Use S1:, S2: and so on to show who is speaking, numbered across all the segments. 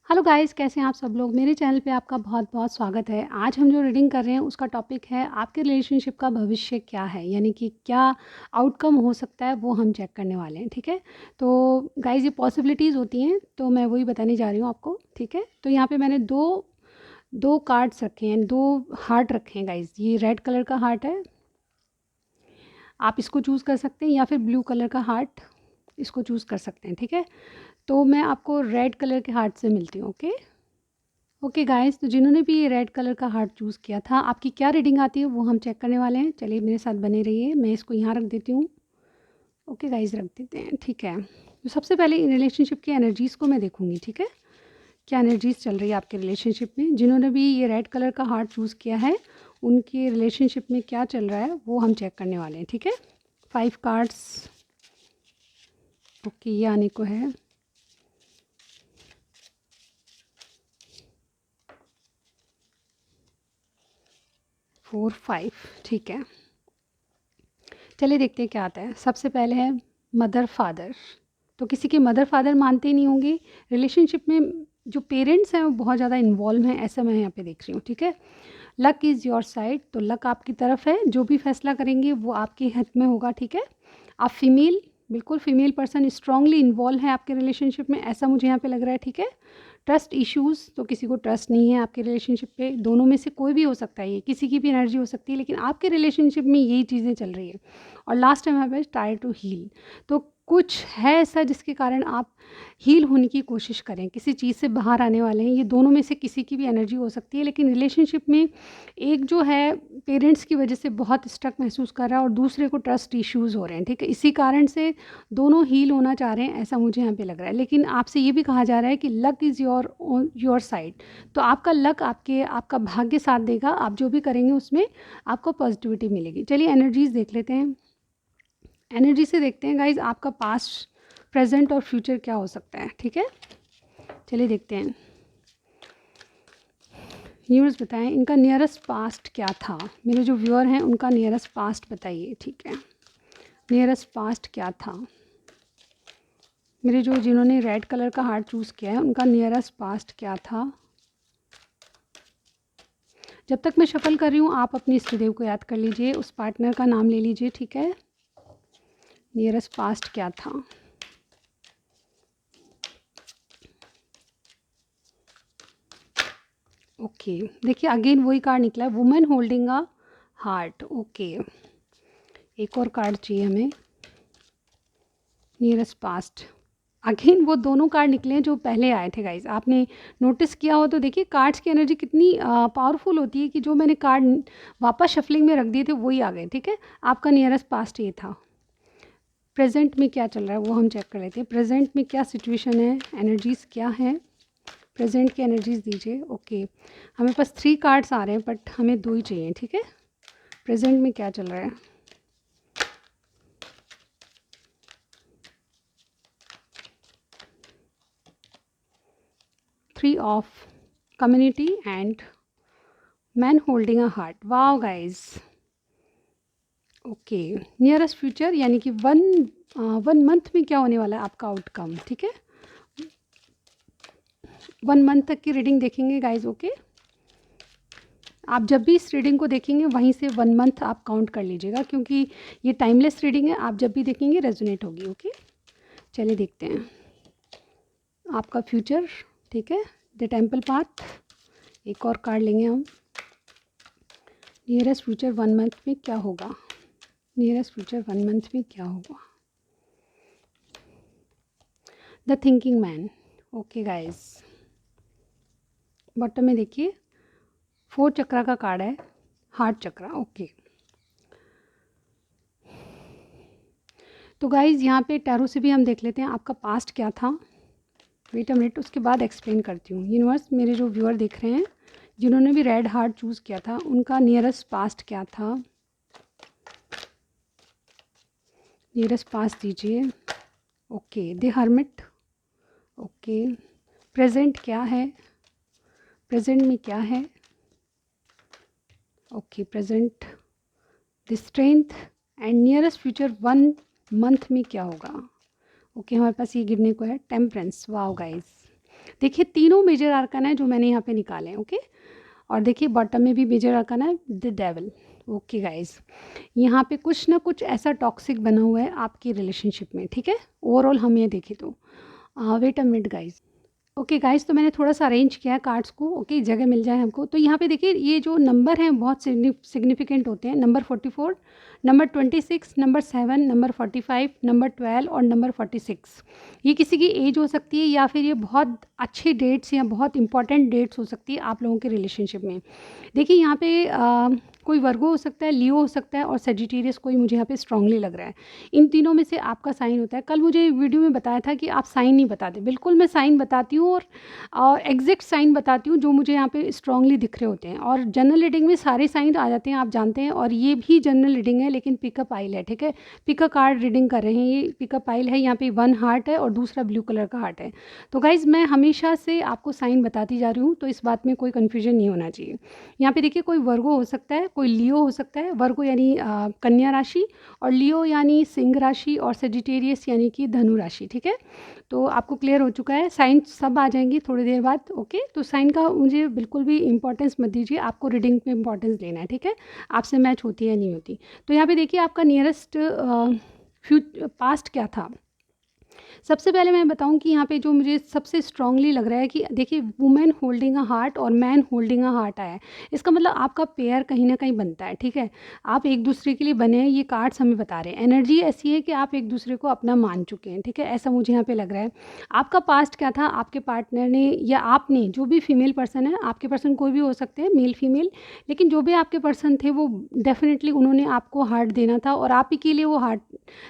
S1: Hello guys, कैसे हैं आप सब लोग। मेरे चैनल पे आपका बहुत बहुत स्वागत है। आज हम जो रीडिंग कर रहे हैं उसका टॉपिक है आपके रिलेशनशिप का भविष्य क्या है, यानी कि क्या आउटकम हो सकता है वो हम चेक करने वाले हैं। ठीक है, तो गाइस ये पॉसिबिलिटीज़ होती हैं तो मैं वही बताने जा रही हूँ आपको। ठीक है, तो यहाँ पे मैंने दो दो कार्ड्स रखे हैं, दो हार्ट रखे हैं गाइस। ये रेड कलर का हार्ट है, आप इसको चूज़ कर सकते हैं, या फिर ब्लू कलर का हार्ट इसको चूज़ कर सकते हैं। ठीक है, तो मैं आपको रेड कलर के हार्ट से मिलती हूँ। ओके ओके गाइस, तो जिन्होंने भी ये रेड कलर का हार्ट चूज़ किया था, आपकी क्या रीडिंग आती है वो हम चेक करने वाले हैं। चलिए मेरे साथ बने रहिए, मैं इसको यहाँ रख देती हूँ। ओके गाइस, रख देते हैं। ठीक है, तो सबसे पहले इन रिलेशनशिप की एनर्जीज़ को मैं देखूँगी। ठीक है, क्या एनर्जीज़ चल रही है आपके रिलेशनशिप में। जिन्होंने भी ये रेड कलर का हार्ट चूज़ किया है उनके रिलेशनशिप में क्या चल रहा है वो हम चेक करने वाले हैं। ठीक है, 5 कार्ड्स। ओके, ये आने को है। 4 5। ठीक है, चलिए देखते हैं क्या आता है। सबसे पहले है मदर फादर। तो किसी के मदर फादर मानते ही नहीं होंगे। रिलेशनशिप में जो पेरेंट्स हैं वो बहुत ज़्यादा इन्वॉल्व हैं, ऐसा मैं यहाँ पे देख रही हूँ। ठीक है, लक इज़ योर साइड, तो लक आपकी तरफ है। जो भी फैसला करेंगे वो आपके हित में होगा। ठीक है, आप फीमेल, बिल्कुल फीमेल पर्सन स्ट्रांगली इन्वॉल्व है आपके रिलेशनशिप में, ऐसा मुझे यहाँ पे लग रहा है। ठीक है, ट्रस्ट इश्यूज़, तो किसी को ट्रस्ट नहीं है आपके रिलेशनशिप पे। दोनों में से कोई भी हो सकता है, ये किसी की भी एनर्जी हो सकती है, लेकिन आपके रिलेशनशिप में यही चीज़ें चल रही है। और लास्ट टाइम है ट्राई टू हील, तो कुछ है ऐसा जिसके कारण आप हील होने की कोशिश करें, किसी चीज़ से बाहर आने वाले हैं। ये दोनों में से किसी की भी एनर्जी हो सकती है, लेकिन रिलेशनशिप में एक जो है पेरेंट्स की वजह से बहुत स्ट्रक महसूस कर रहा है और दूसरे को ट्रस्ट इश्यूज़ हो रहे हैं। ठीक है, इसी कारण से दोनों हील होना चाह रहे हैं, ऐसा मुझे यहाँ पे लग रहा है। लेकिन आपसे ये भी कहा जा रहा है कि लक इज़ योर साइड, तो आपका लक, आपका भाग्य साथ देगा। आप जो भी करेंगे उसमें आपको पॉजिटिविटी मिलेगी। चलिए एनर्जीज देख लेते हैं। एनर्जी से देखते हैं गाइज आपका पास्ट, प्रेजेंट और फ्यूचर क्या हो सकता है। ठीक है, चलिए देखते हैं। यूनिवर्स बताएं इनका नियरेस्ट पास्ट क्या था। मेरे जो व्यूअर हैं उनका नियरेस्ट पास्ट बताइए। ठीक है, नियरेस्ट पास्ट क्या था। मेरे जो जिन्होंने रेड कलर का हार्ट चूज़ किया है उनका नियरेस्ट पास्ट क्या था। जब तक मैं शफल कर रही हूँ आप अपनी इष्टदेव को याद कर लीजिए, उस पार्टनर का नाम ले लीजिए। ठीक है, नियरेस्ट पास्ट क्या था। ओके, देखिए अगेन वही कार्ड निकला है, women holding a heart. Okay, एक और कार्ड चाहिए हमें। नियरेस्ट पास्ट, अगेन वो दोनों कार्ड निकले हैं जो पहले आए थे गाइज। आपने नोटिस किया हो तो देखिए कार्ड्स की एनर्जी कितनी पावरफुल होती है कि जो मैंने कार्ड वापस शफलिंग में रख दिए थे वही आ गए। ठीक है, आपका नियरेस्ट पास्ट ये था। प्रेजेंट में क्या चल रहा है वो हम चेक कर लेते हैं। प्रेजेंट में क्या सिचुएशन है, एनर्जीज़ क्या है, प्रेजेंट की एनर्जीज़ दीजिए। ओके, हमें पास 3 कार्ड्स आ रहे हैं बट हमें 2 ही चाहिए। ठीक है, प्रेजेंट में क्या चल रहा है। Three of community and man holding a heart. Wow guys, okay, nearest future यानी कि वन मंथ में क्या होने वाला है आपका आउटकम। ठीक है, 1 मंथ तक की रीडिंग देखेंगे गाइज। ओके, आप जब भी इस रीडिंग को देखेंगे वहीं से 1 मंथ आप काउंट कर लीजिएगा, क्योंकि ये टाइमलेस रीडिंग है, आप जब भी देखेंगे रेजोनेट होगी। ओके, चलिए देखते हैं आपका फ्यूचर। ठीक है, द टेम्पल पाथ, एक और कार्ड लेंगे हम। नियरेस्ट फ्यूचर 1 मंथ में क्या होगा। नियरेस्ट फ्यूचर 1 मंथ में क्या होगा। The thinking man. Okay guys, bottom में देखिए 4 चक्रा का कार्ड है, हार्ट चक्रा। ओके, तो गाइज यहाँ पे टैरो से भी हम देख लेते हैं आपका पास्ट क्या था। वेट अ मिनट, उसके बाद एक्सप्लेन करती हूँ। यूनिवर्स, मेरे जो व्यूअर देख रहे हैं जिन्होंने भी रेड हार्ट चूज़ किया था उनका नियरेस्ट पास्ट क्या था। नियरेस्ट पास्ट दीजिए। Okay, the hermit. Okay, present क्या है, प्रेजेंट में क्या है। Okay, present the strength and nearest future 1 month में क्या होगा। ओके, हमारे पास ये गिरने को है टेम्परेंस। वाओ गाइस, देखिए तीनों मेजर आर्कान है जो मैंने यहाँ पे निकाले हैं, ओके। और देखिए बॉटम में भी मेजर आर्कान है द डेविल। ओके गाइस, यहाँ पे कुछ ना कुछ ऐसा टॉक्सिक बना हुआ है आपकी रिलेशनशिप में, ठीक है। ओवरऑल हम ये देखें तो wait a minute guys. Okay guys, तो मैंने थोड़ा सा अरेंज किया कार्ड्स को, ओके, जगह मिल जाए हमको। तो यहाँ पे देखिए ये जो नंबर हैं बहुत सिग्निफिकेंट होते हैं। Number 44, number 26, number 7, number 45, number 12 और नंबर 46। ये किसी की एज हो सकती है या फिर ये बहुत अच्छे डेट्स या बहुत इंपॉर्टेंट डेट्स हो सकती है आप लोगों के रिलेशनशिप में। देखिए यहाँ पे कोई वर्गो हो सकता है, लियो हो सकता है और सेजिटेरियस कोई मुझे यहाँ पे स्ट्रांगली लग रहा है। इन तीनों में से आपका साइन होता है। कल मुझे वीडियो में बताया था कि आप साइन नहीं बताते, बिल्कुल मैं साइन बताती हूँ और एग्जैक्ट साइन बताती हूँ जो मुझे यहाँ पे स्ट्रांगली दिख रहे होते हैं। और जनरल रीडिंग में सारे साइन आ जाते हैं, आप जानते हैं। और ये भी जनरल रीडिंग है लेकिन पिकअप आइल है, ठीक है। पिकअप कार्ड रीडिंग कर रहे हैं, ये पिकअप आइल है। यहाँ पे 1 हार्ट है और दूसरा ब्लू कलर का हार्ट है। तो गाइज़ मैं हमेशा से आपको साइन बताती जा रही हूँ, तो इस बात में कोई कन्फ्यूजन नहीं होना चाहिए। यहाँ पे देखिए कोई वर्गो हो सकता है, कोई लियो हो सकता है। वर्गो यानी कन्या राशि और लियो यानी सिंह राशि और सेजिटेरियस यानी कि धनु राशि, ठीक है। तो आपको क्लियर हो चुका है, साइन सब आ जाएंगी थोड़ी देर बाद, ओके। तो साइन का मुझे बिल्कुल भी इंपॉर्टेंस मत दीजिए, आपको रीडिंग पे इंपॉर्टेंस देना है, ठीक है। आपसे मैच होती है या नहीं होती। तो यहाँ पे देखिए आपका नियरेस्ट पास्ट क्या था। सबसे पहले मैं बताऊं कि यहाँ पे जो मुझे सबसे स्ट्रांगली लग रहा है कि देखिए वुमेन होल्डिंग अ हार्ट और मैन होल्डिंग अ हार्ट आया है। इसका मतलब आपका पेयर कहीं ना कहीं बनता है, ठीक है। आप एक दूसरे के लिए बने हैं, ये कार्ड्स हमें बता रहे हैं। एनर्जी ऐसी है कि आप एक दूसरे को अपना मान चुके हैं, ठीक है। ऐसा मुझे यहाँ पे लग रहा है। आपका पास्ट क्या था, आपके पार्टनर ने या आपने, जो भी फीमेल पर्सन है, आपके पर्सन कोई भी हो सकते हैं, मेल फीमेल, लेकिन जो भी आपके पर्सन थे वो डेफिनेटली उन्होंने आपको हार्ट देना था और आप ही के लिए वो हार्ट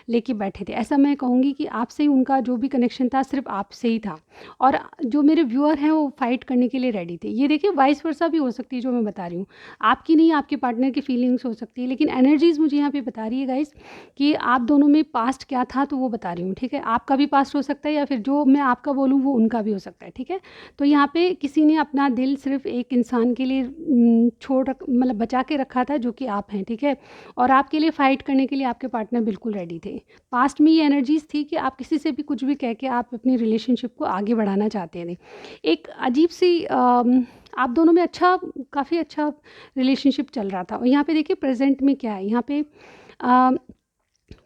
S1: लेके बैठे थे। ऐसा मैं कहूँगी कि आपसे ही उनका जो भी कनेक्शन था सिर्फ आपसे ही था। और जो मेरे व्यूअर हैं वो फाइट करने के लिए रेडी थे। ये देखिए वाइस वर्सा भी हो सकती है जो मैं बता रही हूँ, आपकी नहीं आपके पार्टनर की फीलिंग्स हो सकती है। लेकिन एनर्जीज मुझे यहाँ पे बता रही है गाइस कि आप दोनों में पास्ट क्या था, तो वो बता रही हूँ, ठीक है। आपका भी पास्ट हो सकता है या फिर जो मैं आपका बोलूँ वो उनका भी हो सकता है, ठीक है। तो यहाँ पे किसी ने अपना दिल सिर्फ एक इंसान के लिए मतलब बचा के रखा था जो कि आप हैं, ठीक है। और आपके लिए फ़ाइट करने के लिए आपके पार्टनर बिल्कुल रेडी थे। पास्ट में ये एनर्जीज थी कि आप किसी से भी कुछ भी कह के आप अपनी रिलेशनशिप को आगे बढ़ाना चाहते थे। एक अजीब सी आप दोनों में अच्छा, काफ़ी अच्छा रिलेशनशिप चल रहा था। और यहाँ पे देखिए प्रेजेंट में क्या है। यहाँ पे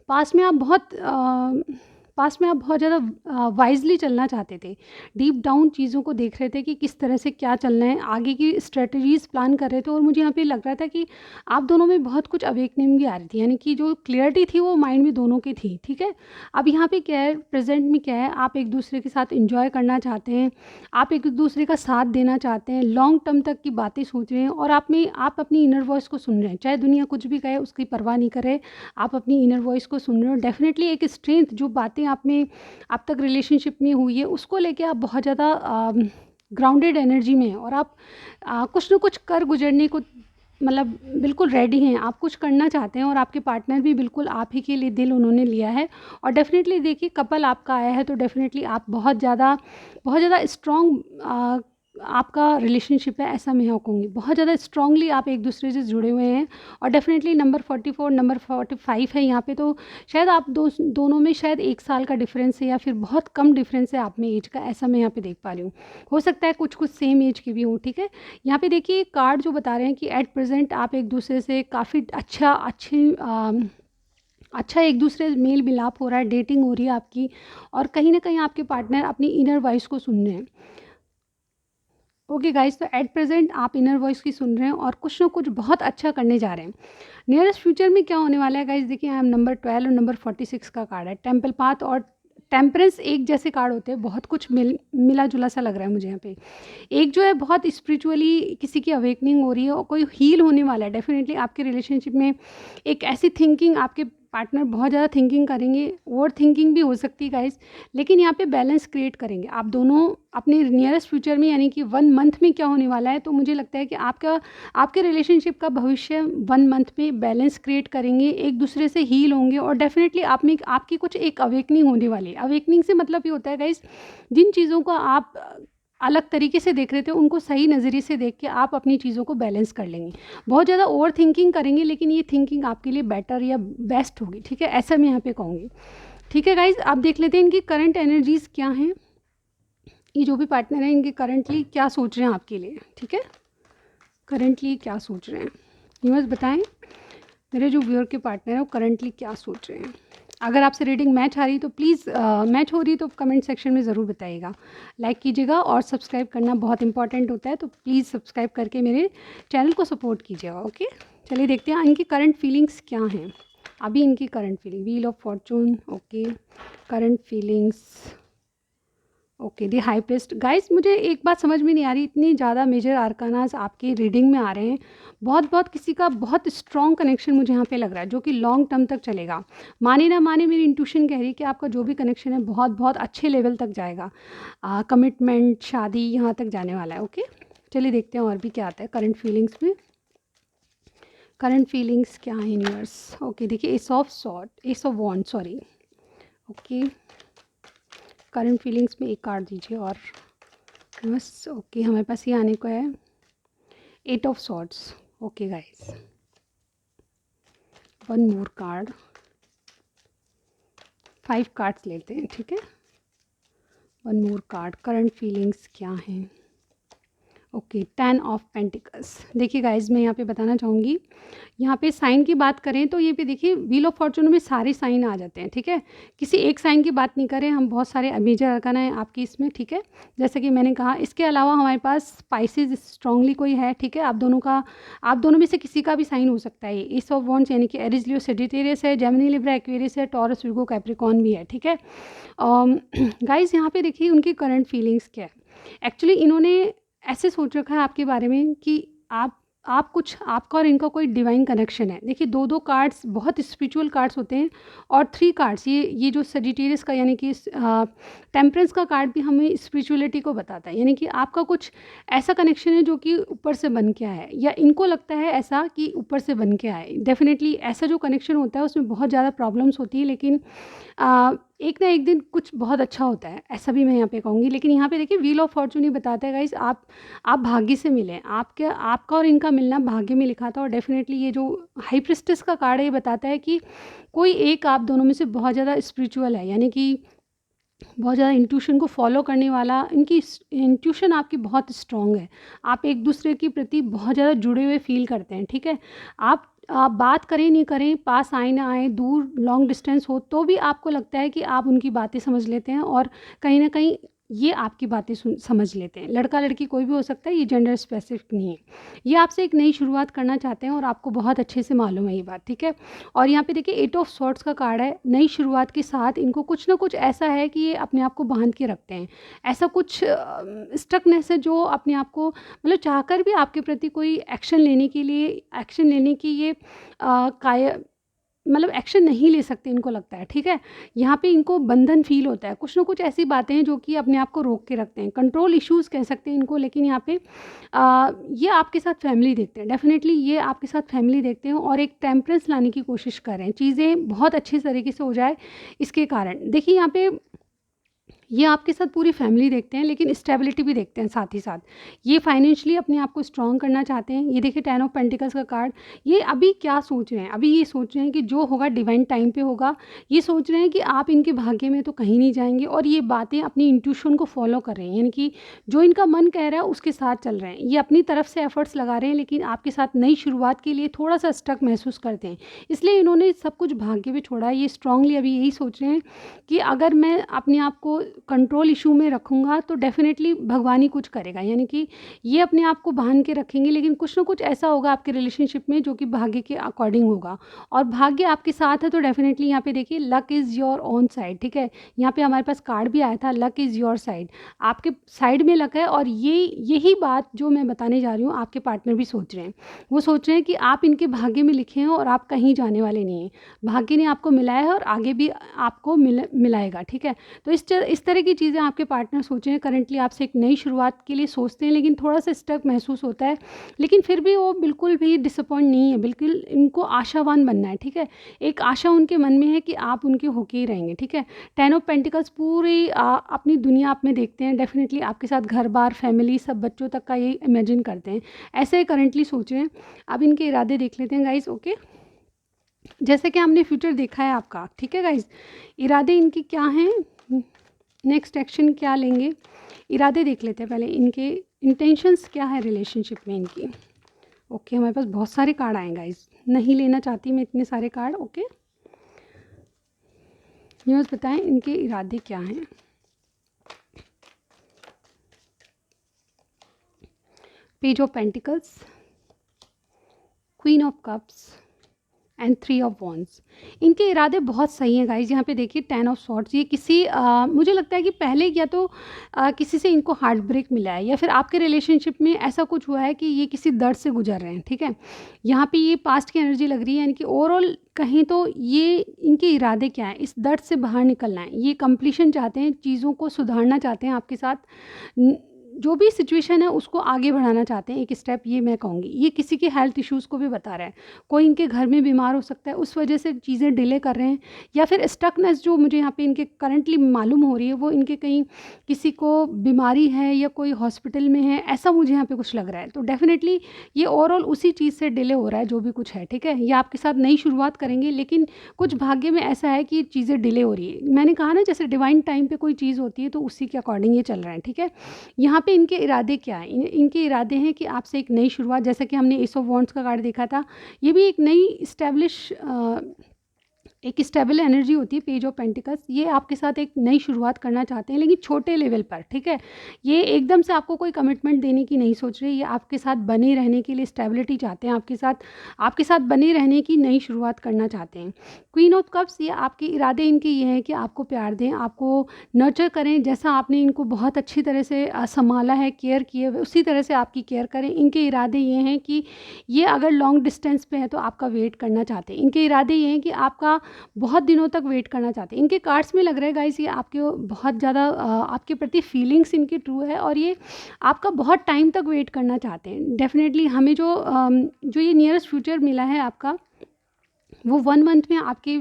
S1: पास्ट में आप बहुत ज़्यादा वाइजली चलना चाहते थे। डीप डाउन चीज़ों को देख रहे थे कि किस तरह से क्या चलना है, आगे की स्ट्रेटजीज़ प्लान कर रहे थे। और मुझे यहाँ पे लग रहा था कि आप दोनों में बहुत कुछ अवेकनिंग भी आ रही थी, यानी कि जो क्लियरिटी थी वो माइंड में दोनों की थी, ठीक है। अब यहाँ पे क्या है, प्रेजेंट में क्या है, आप एक दूसरे के साथ इंजॉय करना चाहते हैं, आप एक दूसरे का साथ देना चाहते हैं, लॉन्ग टर्म तक की बातें सोच रहे हैं और आप अपनी इनर वॉइस को सुन रहे हैं। चाहे दुनिया कुछ भी कहे उसकी परवाह नहीं करे, आप अपनी इनर वॉइस को सुन रहे हो। डेफिनेटली एक स्ट्रेंथ, जो बातें आप में अब तक रिलेशनशिप में हुई है उसको लेके आप बहुत ज़्यादा ग्राउंडेड एनर्जी में हैं। और आप कुछ ना कुछ कर गुजरने को मतलब बिल्कुल रेडी हैं, आप कुछ करना चाहते हैं। और आपके पार्टनर भी बिल्कुल आप ही के लिए दिल उन्होंने लिया है। और डेफिनेटली देखिए कपल आपका आया है तो डेफिनेटली आप बहुत ज़्यादा स्ट्रॉन्ग आपका रिलेशनशिप है, ऐसा मैं कहूँगी। बहुत ज़्यादा स्ट्रांगली आप एक दूसरे से जुड़े हुए हैं। और डेफिनेटली नंबर 44, नंबर 45 है यहाँ पे। तो शायद आप दोनों में शायद 1 साल का डिफरेंस है या फिर बहुत कम डिफरेंस है आप में एज का, ऐसा मैं यहाँ पे देख पा रही हूँ। हो सकता है कुछ सेम एज की भी हो, ठीक है। यहाँ पे देखिए कार्ड जो बता रहे हैं कि एट प्रेजेंट आप एक दूसरे से काफ़ी अच्छा एक दूसरे मेल मिलाप हो रहा है, डेटिंग हो रही है आपकी। और कहीं ना कहीं आपके पार्टनर अपनी इनर वॉइस को सुन रहे हैं। ओके गाइस, तो एट प्रेजेंट आप इनर वॉइस की सुन रहे हैं और कुछ ना कुछ बहुत अच्छा करने जा रहे हैं। नियरेस्ट फ्यूचर में क्या होने वाला है गाइस, देखिए यहाँ नंबर 12 और नंबर 46 का कार्ड है। टेम्पल पाथ और टेम्परेंस एक जैसे कार्ड होते हैं, बहुत कुछ मिला जुला सा लग रहा है मुझे यहाँ पे। एक जो है बहुत स्पिरिचुअली किसी की अवेकनिंग हो रही है और कोई हील होने वाला है डेफिनेटली आपके रिलेशनशिप में। एक ऐसी थिंकिंग, आपके पार्टनर बहुत ज़्यादा थिंकिंग करेंगे, ओवर थिंकिंग भी हो सकती है गाइस, लेकिन यहाँ पे बैलेंस क्रिएट करेंगे आप दोनों अपने नियरेस्ट फ्यूचर में। यानी कि 1 मंथ में क्या होने वाला है, तो मुझे लगता है कि आपके रिलेशनशिप का भविष्य 1 मंथ में बैलेंस क्रिएट करेंगे, एक दूसरे से हील होंगे। और डेफिनेटली आप में आपकी कुछ एक अवेकनिंग होने वाली है। अवेकनिंग से मतलब ये होता है गाइस, जिन चीज़ों को आप अलग तरीके से देख रहे थे उनको सही नज़रिए से देख के आप अपनी चीज़ों को बैलेंस कर लेंगे। बहुत ज़्यादा ओवर थिंकिंग करेंगे लेकिन ये थिंकिंग आपके लिए बेटर या बेस्ट होगी, ठीक है। ऐसा मैं यहाँ पे कहूँगी, ठीक है गाइज। आप देख लेते हैं इनकी करंट एनर्जीज़ क्या हैं। ये जो भी पार्टनर है इनके करंटली क्या सोच रहे हैं आपके लिए, ठीक है, करंटली क्या सोच रहे हैं ये बस बताएं। मेरे जो व्यूअर के पार्टनर हैं वो करंटली क्या सोच रहे हैं। अगर आपसे रीडिंग मैच आ रही तो प्लीज़, मैच हो रही तो कमेंट सेक्शन में ज़रूर बताइएगा, लाइक कीजिएगा और सब्सक्राइब करना बहुत इंपॉर्टेंट होता है, तो प्लीज़ सब्सक्राइब करके मेरे चैनल को सपोर्ट कीजिएगा। ओके, चलिए देखते हैं इनकी करंट फीलिंग्स क्या हैं। अभी इनकी current feeling, wheel of Fortune, okay, current feelings, okay, the high priest. Guys मुझे एक बात समझ में नहीं आ रही, इतनी ज़्यादा मेजर आर्कानास आपकी रीडिंग में आ रहे हैं, बहुत किसी का बहुत स्ट्रॉन्ग कनेक्शन मुझे यहाँ पे लग रहा है जो कि लॉन्ग टर्म तक चलेगा। माने ना माने मेरी इंट्यूशन कह रही है कि आपका जो भी कनेक्शन है बहुत अच्छे लेवल तक जाएगा, कमिटमेंट, शादी, यहाँ तक जाने वाला है। ओके, चलिए देखते हैं और भी क्या आता है करंट फीलिंग्स में। करंट फीलिंग्स क्या है यूनिवर्स। ओके, देखिए ace of sword, ace of wand, sorry, okay, current feelings में एक कार्ड दीजिए और बस। ओके, हमारे पास ये आने को है 8 of swords. Okay guys, one more card, 5 cards लेते हैं, ठीक है, one more card. Current feelings क्या हैं। Okay, 10 of pentacles. देखिए गाइज मैं यहाँ पे बताना चाहूँगी, यहाँ पे साइन की बात करें तो ये पे देखिए व्हील ऑफ फॉर्चून में सारे साइन आ जाते हैं, ठीक है, किसी एक साइन की बात नहीं करें हम, बहुत सारे मेजर अरकाना है आपकी इसमें, ठीक है, जैसे कि मैंने कहा। इसके अलावा हमारे पास स्पाइसेस स्ट्रांगली कोई है, ठीक है, आप दोनों में से किसी का भी साइन हो सकता है। एस ऑफ वॉन्ड्स यानी कि एरिस, लियो, सेजिटेरियस है, जेमिनी, लिब्रा, एक्वेरियस है, टॉरस, विर्गो, कैप्रिकॉर्न भी है, ठीक है। गाइज यहाँ पे देखिए उनकी करंट फीलिंग्स क्या है। एक्चुअली इन्होंने ऐसे सोच रखा है आपके बारे में कि आप कुछ, आपका और इनका कोई डिवाइन कनेक्शन है। देखिए दो कार्ड्स बहुत स्पिरिचुअल कार्ड्स होते हैं, और 3 कार्ड्स, ये जो सजिटेरियस का यानी कि टेम्परेंस का कार्ड भी हमें स्पिरिचुअलिटी को बताता है, यानी कि आपका कुछ ऐसा कनेक्शन है जो कि ऊपर से बन के आया है, या इनको लगता है ऐसा कि ऊपर से बन के आए। डेफिनेटली ऐसा जो कनेक्शन होता है उसमें बहुत ज़्यादा प्रॉब्लम्स होती है, लेकिन एक ना एक दिन कुछ बहुत अच्छा होता है, ऐसा भी मैं यहाँ पे कहूँगी। लेकिन यहाँ पे देखिए व्हील ऑफ फॉर्चून ही बताता है गाइस, आप भाग्य से मिले, आपका और इनका मिलना भाग्य में लिखा था। और डेफिनेटली ये जो हाई प्रिस्टेस का कार्ड है ये बताता है कि कोई एक आप दोनों में से बहुत ज़्यादा स्पिरिचुअल है, यानी कि बहुत ज़्यादा इंट्यूशन को फॉलो करने वाला, इनकी इंट्यूशन आपकी बहुत स्ट्रॉन्ग है, आप एक दूसरे के प्रति बहुत ज़्यादा जुड़े हुए फील करते हैं, ठीक है। आप बात करें नहीं करें, पास आए ना आए, दूर लॉन्ग डिस्टेंस हो, तो भी आपको लगता है कि आप उनकी बातें समझ लेते हैं, और कहीं ना कहीं ये आपकी बातें समझ लेते हैं। लड़का लड़की कोई भी हो सकता है, ये जेंडर स्पेसिफिक नहीं है। ये आपसे एक नई शुरुआत करना चाहते हैं और आपको बहुत अच्छे से मालूम है ये बात, ठीक है। और यहाँ पे देखिए 8 ऑफ सॉर्ड्स का कार्ड है, नई शुरुआत के साथ इनको कुछ ना कुछ ऐसा है कि ये अपने आप को बांध के रखते हैं, ऐसा कुछ स्टकनेस है जो अपने आप को, मतलब चाहकर भी आपके प्रति कोई एक्शन लेने की ये मतलब एक्शन नहीं ले सकते, इनको लगता है, ठीक है। यहाँ पे इनको बंधन फील होता है, कुछ ना कुछ ऐसी बातें हैं जो कि अपने आप को रोक के रखते हैं, कंट्रोल इश्यूज़ कह सकते हैं इनको। लेकिन यहाँ पे ये आपके साथ फैमिली देखते हैं, डेफिनेटली ये आपके साथ फैमिली देखते हैं और एक टेम्परेंस लाने की कोशिश कर रहे हैं, चीज़ें बहुत अच्छे तरीके से हो जाए इसके कारण। देखिए यहाँ पे ये आपके साथ पूरी फैमिली देखते हैं, लेकिन स्टेबिलिटी भी देखते हैं साथ ही साथ। ये फाइनेंशियली अपने आप को स्ट्रॉन्ग करना चाहते हैं। ये देखिए 10 ऑफ पेंटिकल्स का कार्ड, ये अभी क्या सोच रहे हैं, अभी ये सोच रहे हैं कि जो होगा डिवाइन टाइम पे होगा। ये सोच रहे हैं कि आप इनके भाग्य में तो कहीं नहीं जाएंगे, और ये बातें अपनी इंट्यूशन को फॉलो कर रहे हैं, यानी कि जो इनका मन कह रहा है उसके साथ चल रहे हैं। ये अपनी तरफ से एफर्ट्स लगा रहे हैं, लेकिन आपके साथ नई शुरुआत के लिए थोड़ा सा स्टक महसूस करते हैं, इसलिए इन्होंने सब कुछ भाग्य पे छोड़ा है। ये स्ट्रांगली अभी यही सोच रहे हैं कि अगर मैं अपने आप को कंट्रोल इशू में रखूँगा तो डेफिनेटली भगवान ही कुछ करेगा, यानी कि ये अपने आप को बांध के रखेंगे, लेकिन कुछ ना कुछ ऐसा होगा आपके रिलेशनशिप में जो कि भाग्य के अकॉर्डिंग होगा, और भाग्य आपके साथ है। तो डेफिनेटली यहाँ पे देखिए luck is your on side, ठीक है। यहाँ पे हमारे पास कार्ड भी आया था, लक इज़ योर साइड, आपके साइड में लक है। और यही बात जो मैं बताने जा रही हूँ आपके पार्टनर भी सोच रहे हैं, वो सोच रहे हैं कि आप इनके भाग्य में लिखे हैं और आप कहीं जाने वाले नहीं हैं, भाग्य ने आपको मिलाया है और आगे भी आपको मिलाएगा, ठीक है। तो इस तरह की चीज़ें आपके पार्टनर सोचे हैं, करंटली आपसे एक नई शुरुआत के लिए सोचते हैं, लेकिन थोड़ा सा स्टक महसूस होता है, लेकिन फिर भी वो बिल्कुल भी डिसअपॉइंट नहीं है, बिल्कुल इनको आशावान बनना है, ठीक है। एक आशा उनके मन में है कि आप उनके होके ही रहेंगे, ठीक है। 10 ऑफ पेंटिकल्स पूरी अपनी दुनिया आप में देखते हैं, डेफिनेटली आपके साथ घर बार फैमिली सब बच्चों तक का ये इमेजिन करते हैं, ऐसे करंटली सोच रहे हैं। अब इनके इरादे देख लेते हैं गाइज। ओके, जैसे कि हमने फ्यूचर देखा है आपका, ठीक है गाइज, इरादे इनके क्या हैं। नेक्स्ट एक्शन क्या लेंगे, इरादे देख लेते हैं पहले, इनके इंटेंशंस क्या है रिलेशनशिप में इनकी। ओके हमारे पास बहुत सारे कार्ड आए गाइस, नहीं लेना चाहती मैं इतने सारे कार्ड। ओके न्यूज़ बताएं इनके इरादे क्या हैं। Page of pentacles, queen of cups and 3 of wands. इनके इरादे बहुत सही हैं गाइज। यहाँ पे देखिए 10 ऑफ सॉर्ड्स, ये किसी मुझे लगता है कि पहले या तो किसी से इनको हार्ट ब्रेक मिला है या फिर आपके रिलेशनशिप में ऐसा कुछ हुआ है कि ये किसी दर्द से गुजर रहे हैं। ठीक है, यहाँ पे ये पास्ट की एनर्जी लग रही है, यानी कि ओवरऑल कहीं तो ये इनके इरादे क्या हैं, इस दर्द से बाहर निकलना है, ये कंप्लीशन चाहते हैं, चीज़ों को सुधारना चाहते हैं आपके साथ, जो भी सिचुएशन है उसको आगे बढ़ाना चाहते हैं एक स्टेप, ये मैं कहूँगी। ये किसी के हेल्थ इश्यूज़ को भी बता रहा है, कोई इनके घर में बीमार हो सकता है, उस वजह से चीज़ें डिले कर रहे हैं, या फिर स्टकनेस जो मुझे यहाँ पे इनके करंटली मालूम हो रही है वो इनके कहीं किसी को बीमारी है या कोई हॉस्पिटल में है, ऐसा मुझे यहाँ पे कुछ लग रहा है। तो डेफिनेटली ये ओवरऑल उसी चीज़ से डिले हो रहा है जो भी कुछ है। ठीक है, ये आपके साथ नई शुरुआत करेंगे, लेकिन कुछ भाग्य में ऐसा है कि चीज़ें डिले हो रही है। मैंने कहा ना जैसे डिवाइन टाइम पे कोई चीज़ होती है तो उसी के अकॉर्डिंग ये चल रहा है। ठीक है, यहाँ पे इनके इरादे क्या हैं, इनके इरादे हैं कि आपसे एक नई शुरुआत, जैसे कि हमने एस ऑफ वॉन्ड्स का कार्ड देखा था, ये भी एक नई एक स्टेबल एनर्जी होती है। पेज ऑफ पेंटिकल्स, ये आपके साथ एक नई शुरुआत करना चाहते हैं लेकिन छोटे लेवल पर। ठीक है, ये एकदम से आपको कोई कमिटमेंट देने की नहीं सोच रहे, ये आपके साथ बने रहने के लिए स्टेबिलिटी चाहते हैं, आपके साथ बने रहने की नई शुरुआत करना चाहते हैं। क्वीन ऑफ कप्स, ये आपके इरादे इनके ये हैं कि आपको प्यार दें, आपको नर्चर करें, जैसा आपने इनको बहुत अच्छी तरह से संभाला है, केयर किए हुए, उसी तरह से आपकी केयर करें। इनके इरादे ये हैं कि ये अगर लॉन्ग डिस्टेंस पे है तो आपका वेट करना चाहते हैं। इनके इरादे ये हैं कि आपका बहुत दिनों तक वेट करना चाहते हैं। इनके कार्ड्स में लग रहा है गाइस ये आपके बहुत ज़्यादा आपके प्रति फीलिंग्स इनकी ट्रू है, और ये आपका बहुत टाइम तक वेट करना चाहते हैं। डेफिनेटली हमें जो ये नियरेस्ट फ्यूचर मिला है आपका, वो 1 मंथ में आपकी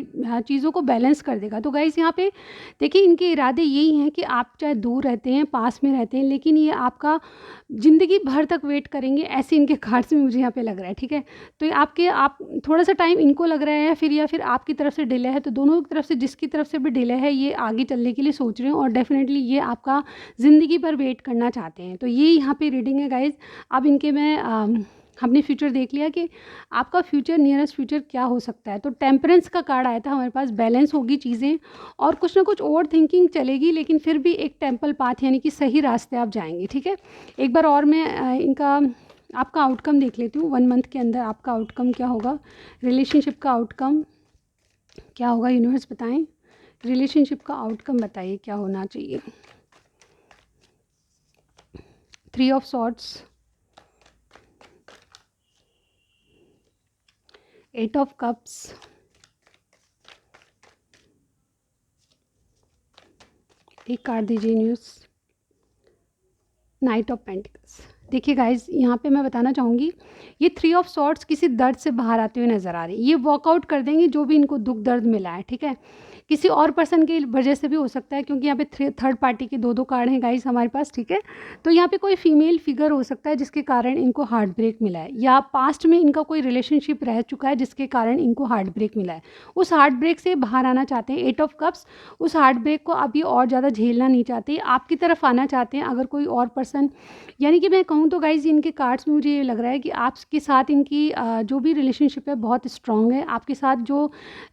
S1: चीज़ों को बैलेंस कर देगा। तो गाइस यहाँ पे देखिए इनके इरादे यही हैं कि आप चाहे दूर रहते हैं, पास में रहते हैं, लेकिन ये आपका ज़िंदगी भर तक वेट करेंगे, ऐसे इनके कार्ड्स में मुझे यहाँ पे लग रहा है। ठीक है, तो ये आप थोड़ा सा टाइम इनको लग रहा है या फिर आपकी तरफ से डिले है, तो दोनों की तरफ से जिसकी तरफ से भी डिले है ये आगे चलने के लिए सोच रहे हैं, और डेफिनेटली ये आपका ज़िंदगी भर वेट करना चाहते हैं। तो ये यहाँ पे रीडिंग है गाइज। अब इनके मैं हमने फ्यूचर देख लिया कि आपका फ्यूचर, नियरेस्ट फ्यूचर क्या हो सकता है। तो टेम्परेंस का कार्ड आया था हमारे पास, बैलेंस होगी चीज़ें और कुछ ना कुछ ओवर थिंकिंग चलेगी, लेकिन फिर भी एक टेम्पल पाथ, यानी कि सही रास्ते आप जाएंगे। ठीक है, एक बार और मैं आपका आउटकम देख लेती हूँ। 1 मंथ के अंदर आपका आउटकम क्या होगा, रिलेशनशिप का आउटकम क्या होगा, यूनिवर्स बताएं। रिलेशनशिप का आउटकम बताइए क्या होना चाहिए। 3 ऑफ सॉर्ड्स, 8 ऑफ कप्स, एक कार्ड दीजिए न्यूज़, नाइट ऑफ पेंटिकल्स। देखिए गाइज यहाँ पे मैं बताना चाहूँगी, ये 3 ऑफ सॉर्ड्स किसी दर्द से बाहर आते हुए नज़र आ रही है। ये वॉकआउट कर देंगे जो भी इनको दुख दर्द मिला है। ठीक है, किसी और पर्सन की वजह से भी हो सकता है, क्योंकि यहाँ पे थर्ड पार्टी के 2 कार्ड हैं गाइस हमारे पास। ठीक है, तो यहाँ पे कोई फीमेल फिगर हो सकता है जिसके कारण इनको हार्ट ब्रेक मिला है, या पास्ट में इनका कोई रिलेशनशिप रह चुका है जिसके कारण इनको हार्ट ब्रेक मिला है। उस हार्ट ब्रेक से बाहर आना चाहते हैं। 8 ऑफ कप्स, उस हार्ट ब्रेक को अब ये और ज़्यादा झेलना नहीं चाहते, आपकी तरफ आना चाहते हैं। अगर कोई और पर्सन, यानी कि मैं कहूँ तो गाइज इनके कार्ड्स में मुझे ये लग रहा है कि आपके साथ इनकी जो भी रिलेशनशिप है बहुत स्ट्रॉन्ग है, आपके साथ जो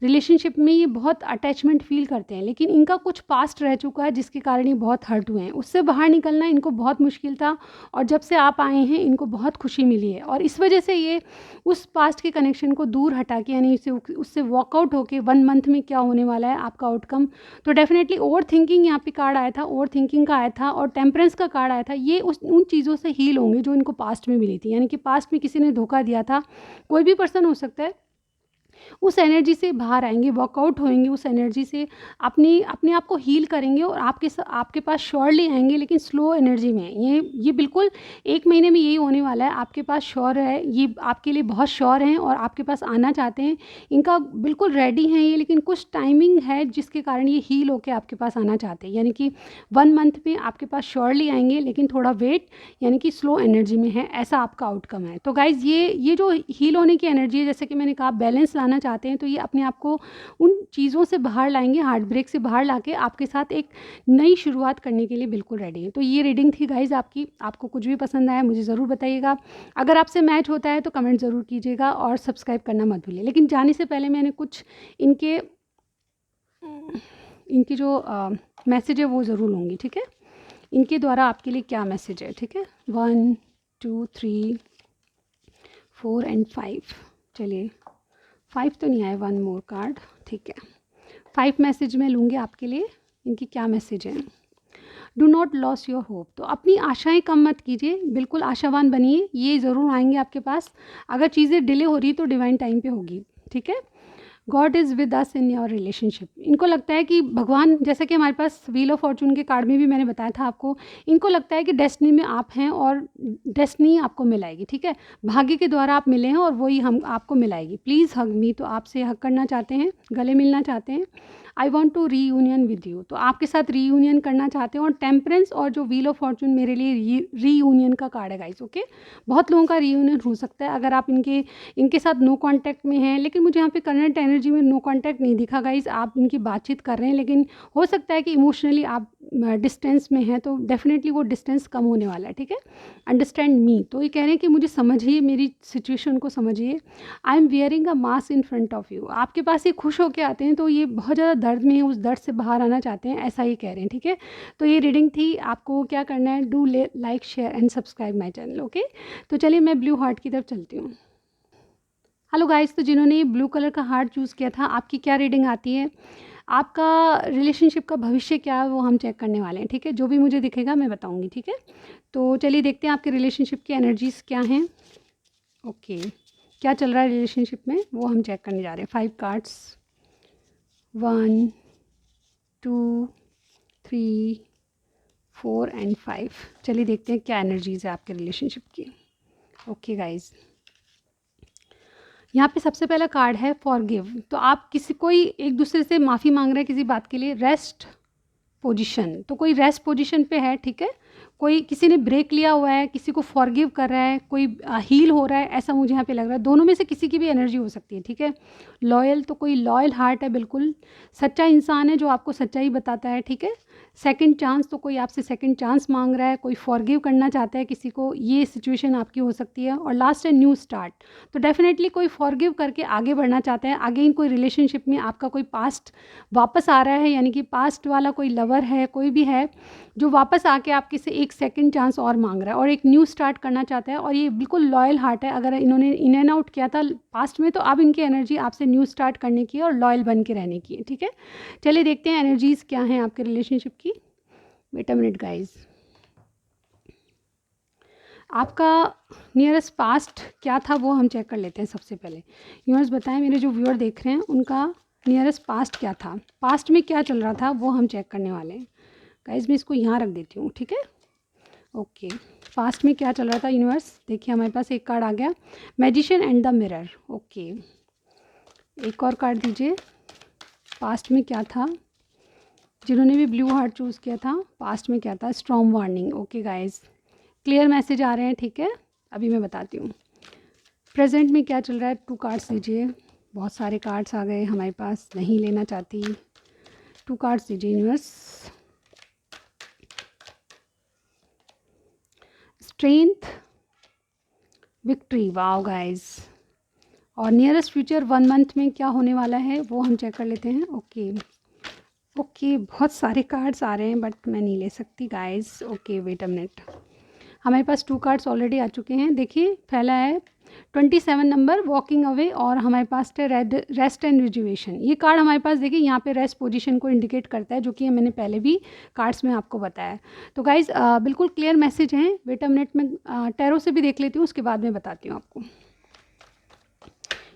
S1: रिलेशनशिप में ये बहुत अटैचमेंट फील करते हैं, लेकिन इनका कुछ पास्ट रह चुका है जिसके कारण ये बहुत हर्ट हुए हैं। उससे बाहर निकलना इनको बहुत मुश्किल था, और जब से आप आए हैं इनको बहुत खुशी मिली है, और इस वजह से ये उस पास्ट के कनेक्शन को दूर हटा के, यानी उससे वॉकआउट होके 1 मंथ में क्या होने वाला है आपका आउटकम। तो डेफिनेटली ओवर थिंकिंग यहाँ पे कार्ड आया था, ओवर थिंकिंग का आया था, और टेम्परेंस का कार्ड आया था। ये उन चीज़ों से हील होंगे जो इनको पास्ट में मिली थी, यानी कि पास्ट में किसी ने धोखा दिया था, कोई भी पर्सन हो सकता है, उस एनर्जी से बाहर आएंगे, वर्कआउट होएंगे, उस एनर्जी से अपने आप को हील करेंगे, और आपके पास श्योरली आएंगे, लेकिन स्लो एनर्जी में। ये बिल्कुल 1 महीने में यही होने वाला है। आपके पास श्योर है, ये आपके लिए बहुत श्योर हैं और आपके पास आना चाहते हैं, इनका बिल्कुल रेडी हैं ये, लेकिन कुछ टाइमिंग है जिसके कारण ये हील होकर आपके पास आना चाहते हैं। यानी कि 1 मंथ में आपके पास श्योरली आएंगे, लेकिन थोड़ा वेट, यानी कि स्लो एनर्जी में है, ऐसा आपका आउटकम है। तो गाइज़ ये जो हील होने की एनर्जी है, जैसे कि मैंने कहा बैलेंस लाना चाहते हैं तो ये अपने आप को उन चीज़ों से बाहर लाएंगे, हार्ट ब्रेक से बाहर लाके आपके साथ एक नई शुरुआत करने के लिए बिल्कुल रेडी है। तो ये रीडिंग थी गाइज़ आपकी। आपको कुछ भी पसंद आया मुझे ज़रूर बताइएगा। अगर आपसे मैच होता है तो कमेंट ज़रूर कीजिएगा और सब्सक्राइब करना मत भूलिए। लेकिन जाने से पहले मैंने कुछ इनके जो मैसेज है वो ज़रूर लूँगी, ठीक है। इनके द्वारा आपके लिए क्या मैसेज है, ठीक है। 1 2 3 4 एंड 5। चलिए 5 तो नहीं आए, 1 मोर कार्ड, ठीक है। 5 मैसेज मैं लूँगी आपके लिए। इनकी क्या मैसेज है। Do not loss your hope. तो अपनी आशाएं कम मत कीजिए, बिल्कुल आशावान बनिए, ये ज़रूर आएंगे आपके पास। अगर चीज़ें डिले हो रही तो डिवाइन टाइम पे होगी, ठीक है। God is with us in your relationship. इनको लगता है कि भगवान, जैसे कि हमारे पास व्हील ऑफ फॉर्चून के कार्ड में भी मैंने बताया था आपको, इनको लगता है कि डेस्टिनी में आप हैं और डेस्टिनी आपको मिलाएगी, ठीक है। भाग्य के द्वारा आप मिले हैं और वही हम आपको मिलाएगी। प्लीज़ हग मी। तो आपसे हग करना चाहते हैं, गले मिलना चाहते हैं। I want to reunion with you. तो आपके साथ री यूनियन करना चाहते हैं। और टेम्परेंस और जो व्हील ऑफ फॉर्चून मेरे लिए री यूनियन का कार्ड है गाइस, ओके। बहुत लोगों का री यूनियन हो सकता है अगर आप इनके साथ नो कांटेक्ट में हैं। लेकिन मुझे यहाँ पे करंट एनर्जी में नो कांटेक्ट नहीं दिखा गाइस। आप इनकी बातचीत कर रहे हैं, लेकिन हो सकता है कि इमोशनली आप डिस्टेंस में हैं, तो डेफिनेटली वो डिस्टेंस कम होने वाला है, ठीक है। Understand me. तो ये कह रहे हैं कि मुझे समझिए, मेरी सिचुएशन को समझिए। I am wearing a mask in front of you. आपके पास ये खुश होकर आते हैं तो ये बहुत ज़्यादा दर्द में है, उस दर्द से बाहर आना चाहते हैं, ऐसा ही कह रहे हैं, ठीक है। तो ये रीडिंग थी। आपको क्या करना है, do like share and subscribe my channel, okay. तो चलिए मैं ब्लू हार्ट की तरफ चलती हूँ। हेलो गाइस, तो जिन्होंने ब्लू कलर का हार्ट चूज़ किया था, आपकी क्या रीडिंग आती है, आपका रिलेशनशिप का भविष्य क्या है वो हम चेक करने वाले हैं, ठीक है। जो भी मुझे दिखेगा मैं बताऊंगी, ठीक है। तो चलिए देखते हैं आपके रिलेशनशिप की एनर्जीज क्या हैं। ओके, क्या चल रहा है रिलेशनशिप में वो हम चेक करने जा रहे हैं। 5 कार्ड्स, 1 2 3 4 एंड 5। चलिए देखते हैं क्या एनर्जीज है आपके रिलेशनशिप की। ओके गाइज, यहाँ पे सबसे पहला कार्ड है फॉरगिव। तो आप कोई एक दूसरे से माफ़ी मांग रहे हैं किसी बात के लिए। रेस्ट पोजीशन, तो कोई रेस्ट पोजीशन पे है, ठीक है। कोई किसी ने ब्रेक लिया हुआ है, किसी को फॉरगिव कर रहा है, कोई हील हो रहा है, ऐसा मुझे यहाँ पे लग रहा है। दोनों में से किसी की भी एनर्जी हो सकती है, ठीक है। लॉयल, तो कोई लॉयल हार्ट है, बिल्कुल सच्चा इंसान है जो आपको सच्चाई बताता है, ठीक है। सेकंड चांस, तो कोई आपसे सेकंड चांस मांग रहा है, कोई फॉरगिव करना चाहता है किसी को, ये सिचुएशन आपकी हो सकती है। और लास्ट है न्यू स्टार्ट। तो डेफिनेटली कोई फॉरगिव करके आगे बढ़ना चाहता है। अगेन कोई रिलेशनशिप में आपका कोई पास्ट वापस आ रहा है, यानी कि पास्ट वाला कोई लवर है, कोई भी है जो वापस आके आपके से एक सेकंड चांस और मांग रहा है और एक न्यू स्टार्ट करना चाहता है। और ये बिल्कुल लॉयल हार्ट है। अगर इन्होंने इन एंड आउट किया था पास्ट में, तो अब इनकी एनर्जी आपसे न्यू स्टार्ट करने की है और लॉयल बन के रहने की है, ठीक है। चलिए देखते हैं एनर्जीज क्या हैं आपके रिलेशनशिप की। वेट अ मिनट गाइज, आपका नियरेस्ट पास्ट क्या था वो हम चेक कर लेते हैं सबसे पहले। यूनिवर्स बताएं, मेरे जो व्यूअर देख रहे हैं उनका नियरेस्ट पास्ट क्या था, पास्ट में क्या चल रहा था वो हम चेक करने वाले हैं। गाइज मैं इसको यहाँ रख देती हूँ, ठीक है। ओके, पास्ट में क्या चल रहा था यूनिवर्स। देखिए हमारे पास एक कार्ड आ गया, magician and the mirror. Okay, एक और कार्ड दीजिए। पास्ट में क्या था, जिन्होंने भी ब्लू हार्ट चूज़ किया था, पास्ट में क्या था। Strong warning. Okay guys, clear message आ रहे हैं, ठीक है। अभी मैं बताती हूँ प्रेजेंट में क्या चल रहा है। 2 कार्ड्स दीजिए। बहुत सारे कार्ड्स आ गए हमारे पास, नहीं लेना चाहती। 2 कार्ड्स दीजिए universe. Strength, victory. Wow guys. और नियरेस्ट फ्यूचर 1 मंथ में क्या होने वाला है वो हम चेक कर लेते हैं। ओके ओके, बहुत सारे कार्ड्स आ रहे हैं बट मैं नहीं ले सकती guys. Okay wait a minute, हमारे पास 2 कार्ड्स ऑलरेडी आ चुके हैं। देखिए पहला है 27 नंबर, वॉकिंग अवे। और हमारे पास है रेस्ट एंड रिजुवेशन। ये कार्ड हमारे पास देखिए यहाँ पे रेस्ट पोजीशन को इंडिकेट करता है, जो कि मैंने पहले भी कार्ड्स में आपको बताया। तो गाइज बिल्कुल क्लियर मैसेज हैं। वेट अ मिनट, में टैरो से भी देख लेती हूँ, उसके बाद में बताती हूँ आपको।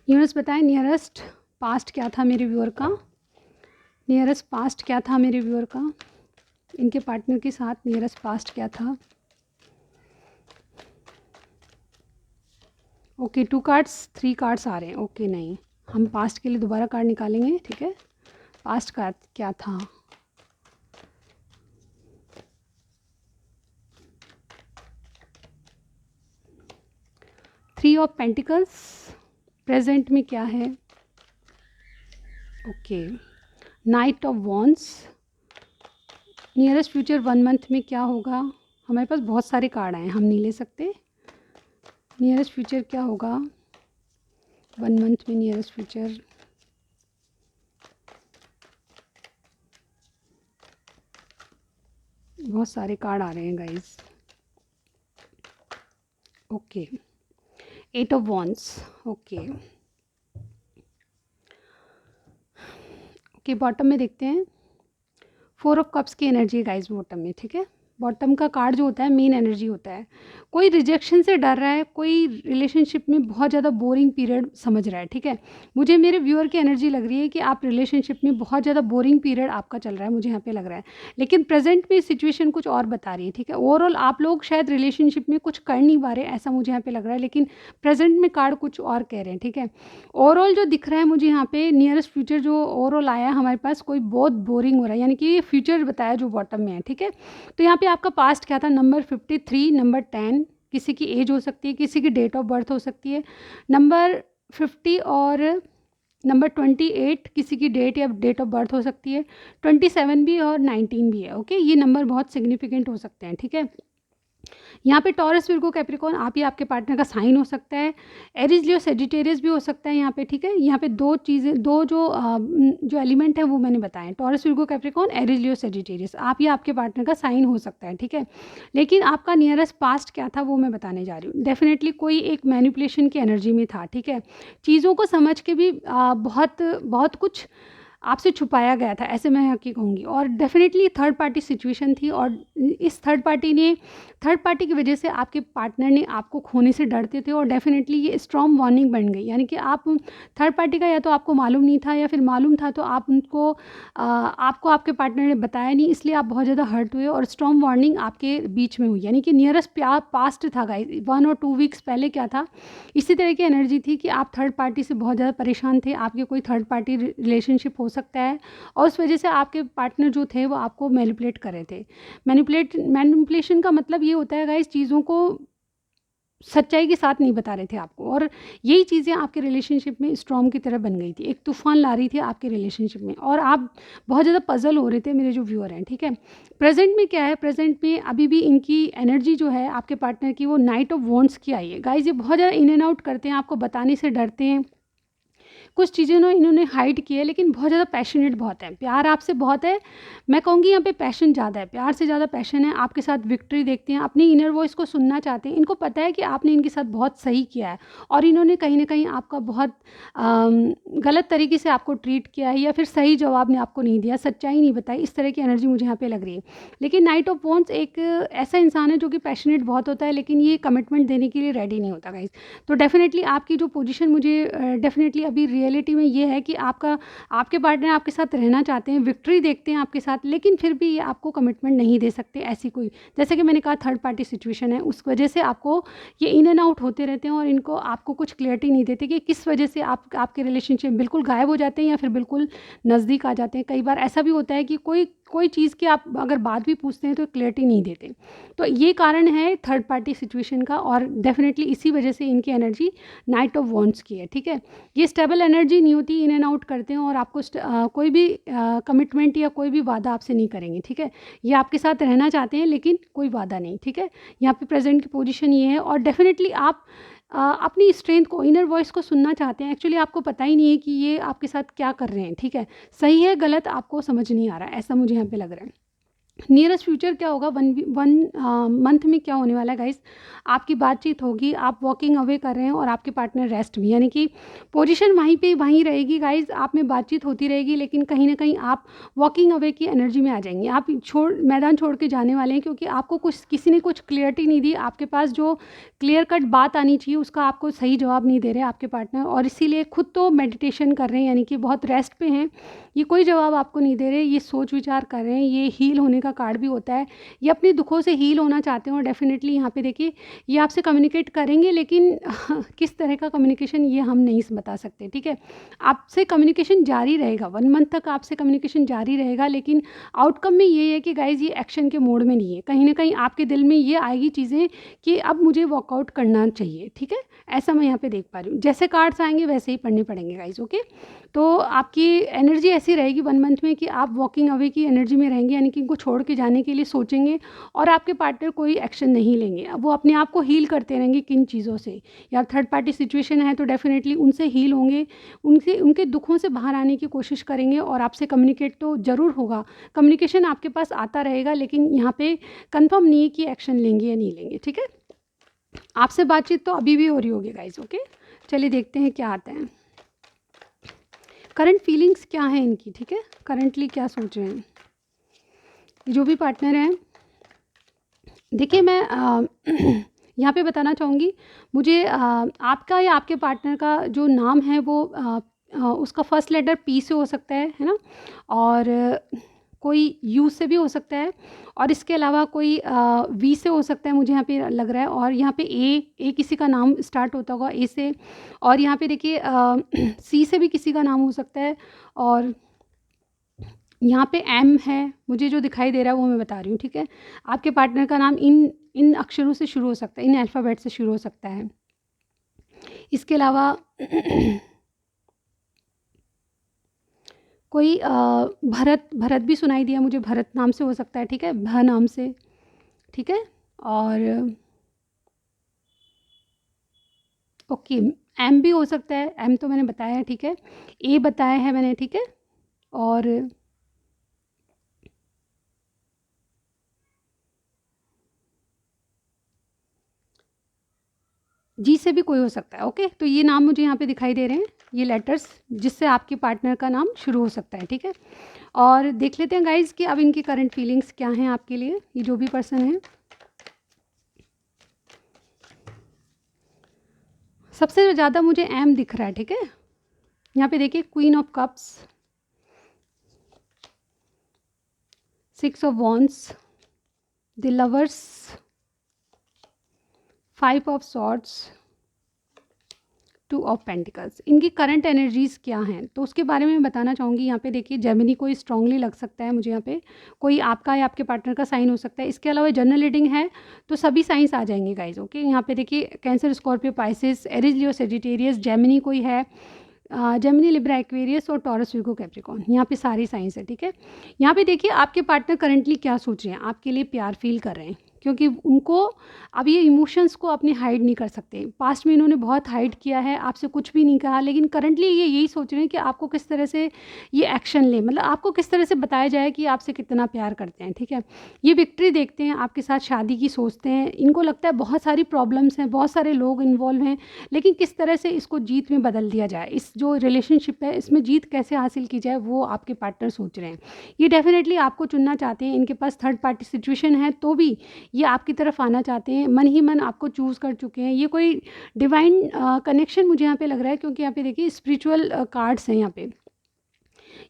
S1: यूनिवर्स बताएं नियरेस्ट पास्ट क्या था मेरे व्यूअर का। नियरेस्ट पास्ट क्या था मेरे व्यूअर का, इनके पार्टनर के साथ नियरेस्ट पास्ट क्या था। ओके 2 कार्ड्स, 3 कार्ड्स आ रहे हैं। ओके नहीं, हम पास्ट के लिए दोबारा कार्ड निकालेंगे, ठीक है। पास्ट का क्या था। थ्री ऑफ पेंटिकल्स, प्रेजेंट में क्या है। Okay, night of wands, nearest future 1 month में क्या होगा? हमारे पास बहुत सारे कार्ड आए हैं, हम नहीं ले सकते। नियरेस्ट फ्यूचर क्या होगा 1 मंथ में? नियरेस्ट फ्यूचर, बहुत सारे कार्ड आ रहे हैं guys. Okay, 8 of wands, okay okay. Bottom में देखते हैं, 4 ऑफ कप्स की एनर्जी गाइस बॉटम में, ठीक है। बॉटम का कार्ड जो होता है मेन एनर्जी होता है। कोई रिजेक्शन से डर रहा है, कोई रिलेशनशिप में बहुत ज़्यादा बोरिंग पीरियड समझ रहा है, ठीक है। मुझे मेरे व्यूअर की एनर्जी लग रही है कि आप रिलेशनशिप में बहुत ज़्यादा बोरिंग पीरियड आपका चल रहा है, मुझे यहाँ पे लग रहा है। लेकिन प्रेजेंट में सिचुएशन कुछ और बता रही है, ठीक है। ओवरऑल आप लोग शायद रिलेशनशिप में कुछ कर नहीं पा रहे, ऐसा मुझे यहाँ पे लग रहा है, लेकिन प्रेजेंट में कार्ड कुछ और कह रहे हैं, ठीक है। ओवरऑल जो दिख रहा है मुझे यहाँ पे नियरेस्ट फ्यूचर जो ओवरऑल आया है हमारे पास, कोई बहुत बोरिंग हो रहा है, यानी कि ये फ्यूचर बताया जो बॉटम में है, ठीक है। तो यहाँ पे आपका पास्ट क्या था? नंबर 53, नंबर 10, किसी की एज हो सकती है, किसी की डेट ऑफ बर्थ हो सकती है। नंबर 50 और नंबर 28 किसी की डेट या डेट ऑफ बर्थ हो सकती है। 27 भी और 19 भी है, ओके। ये नंबर बहुत सिग्निफिकेंट हो सकते हैं, ठीक है। यहाँ पे टॉरस, विर्गो, कैप्रिकॉर्न आप या आपके पार्टनर का साइन हो सकता है। एरीज, लियो, सेजिटेरियस भी हो सकता है यहाँ पे, ठीक है। यहाँ पे दो चीज़ें, दो जो एलिमेंट है वो मैंने बताए, टॉरस, विर्गो, कैप्रिकॉर्न, एरीज, लियो, सेजिटेरियस आप या आपके पार्टनर का साइन हो सकता है, ठीक है। लेकिन आपका नियरेस्ट पास्ट क्या था वो मैं बताने जा रही हूँ। डेफिनेटली कोई एक मैनिपुलेशन की एनर्जी में था, ठीक है। चीज़ों को समझ के भी बहुत बहुत कुछ आपसे छुपाया गया था, ऐसे मैं हकी कहूँगी। और डेफिनेटली थर्ड पार्टी सिचुएशन थी, और इस थर्ड पार्टी की वजह से आपके पार्टनर ने आपको खोने से डरते थे, और डेफिनेटली ये स्ट्रॉन्ग वार्निंग बन गई। यानी कि आप थर्ड पार्टी का या तो आपको मालूम नहीं था, या फिर मालूम था तो आप उनको आपको आपके पार्टनर ने बताया नहीं, इसलिए आप बहुत ज़्यादा हर्ट हुए, और स्ट्रॉन्ग वार्निंग आपके बीच में हुई। यानी कि नियरेस्ट पास्ट था गाइस, 1 और 2 वीक्स पहले क्या था, इसी तरह की एनर्जी थी कि आप थर्ड पार्टी से बहुत ज़्यादा परेशान थे, आपके कोई थर्ड पार्टी रिलेशनशिप हो सकता है, और उस वजह से आपके पार्टनर जो थे वो आपको मैनिपुलेट कर रहे थे। मैनिपुलेशन का मतलब ये होता है गाइस, चीज़ों को सच्चाई के साथ नहीं बता रहे थे आपको, और यही चीज़ें आपके रिलेशनशिप में स्टॉर्म की तरह बन गई थी, एक तूफान ला रही थी आपके रिलेशनशिप में, और आप बहुत ज़्यादा पजल हो रहे थे मेरे जो व्यूअर हैं, ठीक है। प्रेजेंट में क्या है? प्रेजेंट में अभी भी इनकी एनर्जी जो है आपके पार्टनर की, वो नाइट ऑफ वॉन्ड्स की आई है गाइस। ये बहुत ज़्यादा इन एंड आउट करते हैं, आपको बताने से डरते हैं, कुछ चीज़ें ना इन्होंने हाइड की है, लेकिन बहुत ज़्यादा पैशनेट बहुत है, प्यार आपसे बहुत है। मैं कहूँगी यहाँ पे पैशन ज़्यादा है, प्यार से ज़्यादा पैशन है। आपके साथ विक्ट्री देखते हैं, अपनी इनर वॉइस को सुनना चाहते हैं। इनको पता है कि आपने इनके साथ बहुत सही किया है, और इन्होंने कहीं ना कहीं आपका बहुत गलत तरीके से आपको ट्रीट किया है, या फिर सही जवाब ने आपको नहीं दिया, सच्चाई नहीं बताई, इस तरह की एनर्जी मुझे यहाँ पे लग रही है। लेकिन नाइट ऑफ वॉन्ड्स एक ऐसा इंसान है जो कि पैशनेट बहुत होता है, लेकिन ये कमिटमेंट देने के लिए रेडी नहीं होता गाइस। तो डेफिनेटली आपकी जो पोजीशन मुझे डेफिनेटली अभी रियलिटी में ये है कि आपके पार्टनर आपके साथ रहना चाहते हैं, विक्ट्री देखते हैं आपके साथ, लेकिन फिर भी ये आपको कमिटमेंट नहीं दे सकते। ऐसी कोई, जैसे कि मैंने कहा, थर्ड पार्टी सिचुएशन है, उस वजह से आपको ये इन एंड आउट होते रहते हैं, और इनको आपको कुछ क्लियरिटी नहीं देते कि किस वजह से आपके रिलेशनशिप बिल्कुल गायब हो जाते हैं या फिर बिल्कुल नज़दीक आ जाते हैं। कई बार ऐसा भी होता है कि कोई चीज़ की आप अगर बात भी पूछते हैं तो क्लियरिटी नहीं देते। तो ये कारण है थर्ड पार्टी सिचुएशन का, और डेफिनेटली इसी वजह से इनकी एनर्जी नाइट ऑफ वॉन्ड्स की है, ठीक है। ये स्टेबल एनर्जी नहीं होती, इन एंड आउट करते हैं, और आपको कोई भी कमिटमेंट या कोई भी वादा आपसे नहीं करेंगे, ठीक है। ये आपके साथ रहना चाहते हैं, लेकिन कोई वादा नहीं, ठीक है। यहाँ पे प्रेजेंट की पोजीशन ये है, और डेफिनेटली आप अपनी स्ट्रेंथ को, इनर वॉइस को सुनना चाहते हैं। एक्चुअली आपको पता ही नहीं है कि ये आपके साथ क्या कर रहे हैं, ठीक है। सही है गलत आपको समझ नहीं आ रहा है, ऐसा मुझे यहाँ पे लग रहा है। नियरेस्ट फ्यूचर क्या होगा, वन मंथ में क्या होने वाला है गाइस? आपकी बातचीत होगी, आप वॉकिंग अवे कर रहे हैं, और आपके पार्टनर रेस्ट में, यानी कि पोजीशन वहीं पे वहीं रहेगी गाइस। आप में बातचीत होती रहेगी, लेकिन कहीं ना कहीं आप वॉकिंग अवे की एनर्जी में आ जाएंगे। आप मैदान छोड़ के जाने वाले हैं, क्योंकि आपको किसी ने कुछ क्लियरिटी नहीं दी। आपके पास जो क्लियर कट बात आनी चाहिए उसका आपको सही जवाब नहीं दे रहे आपके पार्टनर, और इसीलिए खुद तो मेडिटेशन कर रहे हैं, यानी कि बहुत रेस्ट पे हैं। ये कोई जवाब आपको नहीं दे रहे, ये सोच विचार कर रहे हैं, ये हील होने का का कार्ड भी होता है। ये अपने दुखों से हील होना चाहते हैं और डेफिनेटली यहाँ पे देखिए ये आपसे कम्युनिकेट करेंगे, लेकिन किस तरह का कम्युनिकेशन ये हम नहीं बता सकते, ठीक है। आपसे कम्युनिकेशन जारी रहेगा, 1 मंथ तक आपसे कम्युनिकेशन जारी रहेगा, लेकिन आउटकम में ये है कि गाइज़ ये एक्शन के मोड में नहीं है। कहीं ना कहीं आपके दिल में ये आएगी चीज़ें कि अब मुझे वर्कआउट करना चाहिए, ठीक है। ऐसा मैं यहाँ पे देख पा रही हूँ, जैसे कार्ड्स आएंगे वैसे ही पढ़ने पड़ेंगे गाइज़, ओके। तो आपकी एनर्जी ऐसी रहेगी 1 मंथ में कि आप वॉकिंग अवे की एनर्जी में रहेंगे, यानी कि इनको छोड़ के जाने के लिए सोचेंगे और आपके पार्टनर कोई एक्शन नहीं लेंगे। अब वो अपने आप को हील करते रहेंगे किन चीज़ों से, या थर्ड पार्टी सिचुएशन है तो डेफिनेटली उनसे हील होंगे, उनसे उनके दुखों से बाहर आने की कोशिश करेंगे और आपसे कम्युनिकेट तो ज़रूर होगा, कम्युनिकेशन आपके पास आता रहेगा, लेकिन यहाँ पे कंफर्म नहीं है कि एक्शन लेंगे या नहीं लेंगे, ठीक है। आपसे बातचीत तो अभी भी हो रही होगी गाइज, ओके। चलिए देखते हैं क्या आता है, करंट फीलिंग्स क्या हैं इनकी, ठीक है। करंटली क्या सोच रहे हैं जो भी पार्टनर हैं। देखिए मैं यहाँ पे बताना चाहूँगी, मुझे आपका या आपके पार्टनर का जो नाम है वो उसका फर्स्ट लेटर पी से हो सकता है ना, और कोई यू से भी हो सकता है, और इसके अलावा कोई वी से हो सकता है, मुझे यहाँ पे लग रहा है, और यहाँ पे ए किसी का नाम स्टार्ट होता होगा ए से, और यहाँ पे देखिए सी से भी किसी का नाम हो सकता है, और यहाँ पे एम है, मुझे जो दिखाई दे रहा है वो मैं बता रही हूँ, ठीक है। आपके पार्टनर का नाम इन इन अक्षरों से शुरू हो सकता है, इन अल्फ़ाबेट से शुरू हो सकता है। इसके अलावा कोई भरत भी सुनाई दिया मुझे, भरत नाम से हो सकता है, ठीक है, भ नाम से, ठीक है। और ओके, एम भी हो सकता है, एम तो मैंने बताया है, ठीक है। ए बताया है मैंने, ठीक है। और जी से भी कोई हो सकता है, ओके। तो ये नाम मुझे यहाँ पे दिखाई दे रहे हैं, ये लेटर्स जिससे आपके पार्टनर का नाम शुरू हो सकता है, ठीक है। और देख लेते हैं गाइज कि अब इनकी करंट फीलिंग्स क्या हैं आपके लिए, ये जो भी पर्सन है। सबसे ज़्यादा मुझे एम दिख रहा है, ठीक है। यहाँ पे देखिए queen of cups, 6 of wands, the lovers, 5 of swords, 2 of pentacles. इनकी करंट एनर्जीज़ क्या हैं तो उसके बारे में बताना चाहूँगी। यहाँ पे देखिए जेमिनी कोई स्ट्रांगली लग सकता है मुझे, यहाँ पे कोई आपका या आपके पार्टनर का साइन हो सकता है। इसके अलावा जनरल रीडिंग है तो सभी साइंस आ जाएंगे गाइज, ओके। यहाँ पे देखिए कैंसर, स्कॉर्पियो, पाइसिस, एरीज, लियो, सेजिटेरियस, जेमिनी कोई है, जेमिनी, लिब्रा, एक्वेरियस और टॉरस, वीगो, कैप्रिकॉर्न, यहाँ पे सारी साइंस है, ठीक है। यहाँ पे देखिए आपके पार्टनर करंटली क्या सोच रहे हैं, आपके लिए प्यार फील कर रहे हैं, क्योंकि उनको अब ये इमोशंस को अपने हाइड नहीं कर सकते। पास्ट में इन्होंने बहुत हाइड किया है, आपसे कुछ भी नहीं कहा, लेकिन करंटली ये यही सोच रहे हैं कि आपको किस तरह से ये एक्शन लें, मतलब आपको किस तरह से बताया जाए कि आपसे कितना प्यार करते हैं, ठीक है। ये विक्ट्री देखते हैं, आपके साथ शादी की सोचते हैं, इनको लगता है बहुत सारी प्रॉब्लम्स हैं, बहुत सारे लोग इन्वॉल्व हैं, लेकिन किस तरह से इसको जीत में बदल दिया जाए, इस जो रिलेशनशिप है इसमें जीत कैसे हासिल की जाए, वो आपके पार्टनर सोच रहे हैं। ये डेफिनेटली आपको चुनना चाहते हैं, इनके पास थर्ड पार्टी सिचुएशन है तो भी ये आपकी तरफ आना चाहते हैं, मन ही मन आपको चूज़ कर चुके हैं। ये कोई डिवाइन कनेक्शन मुझे यहाँ पे लग रहा है, क्योंकि यहाँ पे देखिए स्पिरिचुअल कार्ड्स हैं यहाँ पे।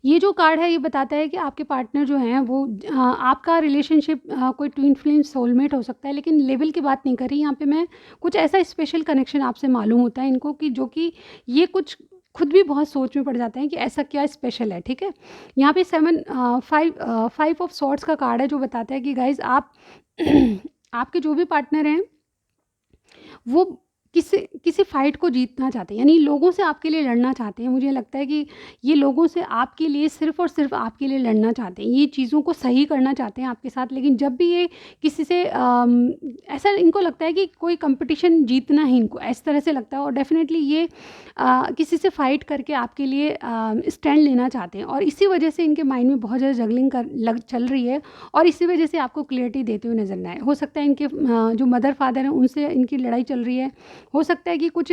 S1: ये जो कार्ड है ये बताता है कि आपके पार्टनर जो हैं वो आपका रिलेशनशिप कोई ट्विन फ्लेम सोलमेट हो सकता है, लेकिन लेवल की बात नहीं कर रही यहाँ पे मैं। कुछ ऐसा स्पेशल कनेक्शन आपसे मालूम होता है इनको कि जो कि ये कुछ खुद भी बहुत सोच में पड़ जाते हैं कि ऐसा क्या स्पेशल है, ठीक है। यहाँ पे 5 ऑफ सॉर्ड्स का कार्ड है जो बताता है कि गाइज आप आपके जो भी पार्टनर हैं वो किसी किसी फाइट को जीतना चाहते हैं, यानी लोगों से आपके लिए लड़ना चाहते हैं। मुझे लगता है कि ये लोगों से आपके लिए सिर्फ़ और सिर्फ आपके लिए लड़ना चाहते हैं, ये चीज़ों को सही करना चाहते हैं आपके साथ। लेकिन जब भी ये किसी से ऐसा इनको लगता है कि कोई कंपटीशन जीतना है इनको, इस तरह से लगता है, और डेफिनेटली ये किसी से फ़ाइट करके आपके लिए स्टैंड लेना चाहते हैं, और इसी वजह से इनके माइंड में बहुत ज़्यादा जगलिंग चल रही है, और इसी वजह से आपको क्लियरिटी देते हुए नजर ना आए। हो सकता है इनके जो मदर फादर हैं उनसे इनकी लड़ाई चल रही है, हो सकता है कि कुछ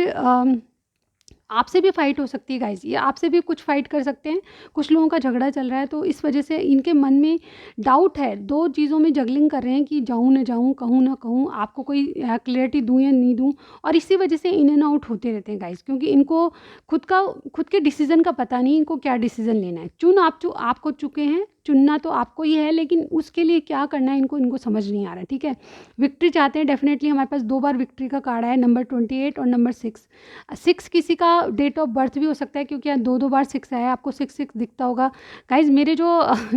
S1: आपसे भी फाइट हो सकती है गाइज, ये आपसे भी कुछ फाइट कर सकते हैं। कुछ लोगों का झगड़ा चल रहा है तो इस वजह से इनके मन में डाउट है, दो चीज़ों में जगलिंग कर रहे हैं कि जाऊँ ना जाऊँ, कहूँ ना कहूँ, आपको कोई क्लियरिटी दूँ या नहीं दूँ, और इसी वजह से इन एंड आउट होते रहते हैं गाइज, क्योंकि इनको खुद के डिसीज़न का पता नहीं, इनको क्या डिसीज़न लेना है। आप चुके हैं, चुनना तो आपको ही है, लेकिन उसके लिए क्या करना है इनको समझ नहीं आ रहा है, ठीक है। विक्ट्री चाहते हैं, डेफिनेटली हमारे पास 2 बार विक्ट्री का कार्ड है, नंबर 28 और नंबर 6 किसी का डेट ऑफ बर्थ भी हो सकता है, क्योंकि यहाँ 2 बार 6 आया है, आपको 6 दिखता होगा। गाइज मेरे जो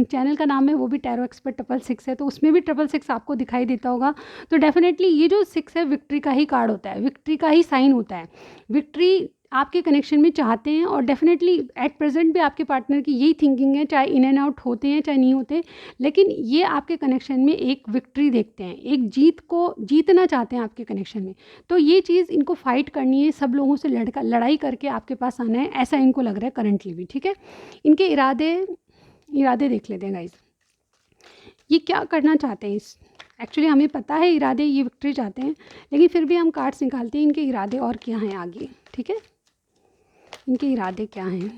S1: चैनल का नाम है वो भी टैरो एक्सपर्ट 666 है, तो उसमें भी 666 आपको दिखाई देता होगा। तो डेफिनेटली ये जो 6 है विक्ट्री का ही कार्ड होता है, विक्ट्री का ही साइन होता है। विक्ट्री आपके कनेक्शन में चाहते हैं, और डेफिनेटली एट प्रेजेंट भी आपके पार्टनर की यही थिंकिंग है, चाहे इन एंड आउट होते हैं चाहे नहीं होते, लेकिन ये आपके कनेक्शन में एक विक्ट्री देखते हैं, एक जीत को जीतना चाहते हैं आपके कनेक्शन में। तो ये चीज़ इनको फाइट करनी है, सब लोगों से लड़ाई करके आपके पास आना है, ऐसा इनको लग रहा है करंटली भी, ठीक है। इनके इरादे देख लेते हैं गाइज, ये क्या करना चाहते हैं। एक्चुअली हमें पता है इरादे, ये विक्ट्री चाहते हैं, लेकिन फिर भी हम कार्ड्स निकालते हैं इनके इरादे और क्या हैं आगे, ठीक है। इनके इरादे क्या हैं।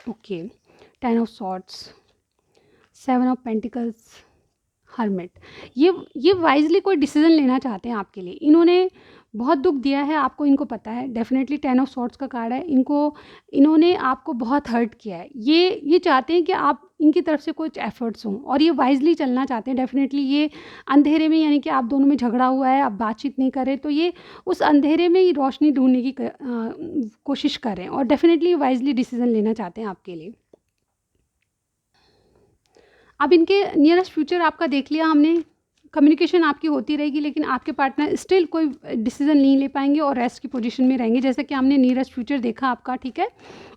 S1: Okay, 10 of swords, 7 of pentacles, hermit. ये वाइजली कोई डिसीजन लेना चाहते हैं आपके लिए। इन्होंने बहुत दुख दिया है आपको, इनको पता है। डेफिनेटली 10 ऑफ सॉर्ड्स का कार्ड है, इन्होंने आपको बहुत हर्ट किया है। ये चाहते हैं कि आप इनकी तरफ से कुछ एफर्ट्स हों, और ये वाइजली चलना चाहते हैं। डेफिनेटली ये अंधेरे में, यानी कि आप दोनों में झगड़ा हुआ है, आप बातचीत नहीं कर रहे, तो ये उस अंधेरे में ही रोशनी ढूंढने की कोशिश कर रहे हैं, और डेफिनेटली वाइजली डिसीजन लेना चाहते हैं आपके लिए। अब इनके नियरेस्ट फ्यूचर आपका देख लिया हमने, कम्युनिकेशन आपकी होती रहेगी, लेकिन आपके पार्टनर स्टिल कोई डिसीजन नहीं ले पाएंगे और रेस्ट की पोजीशन में रहेंगे, जैसा कि हमने नियरेस्ट फ्यूचर देखा आपका, ठीक है।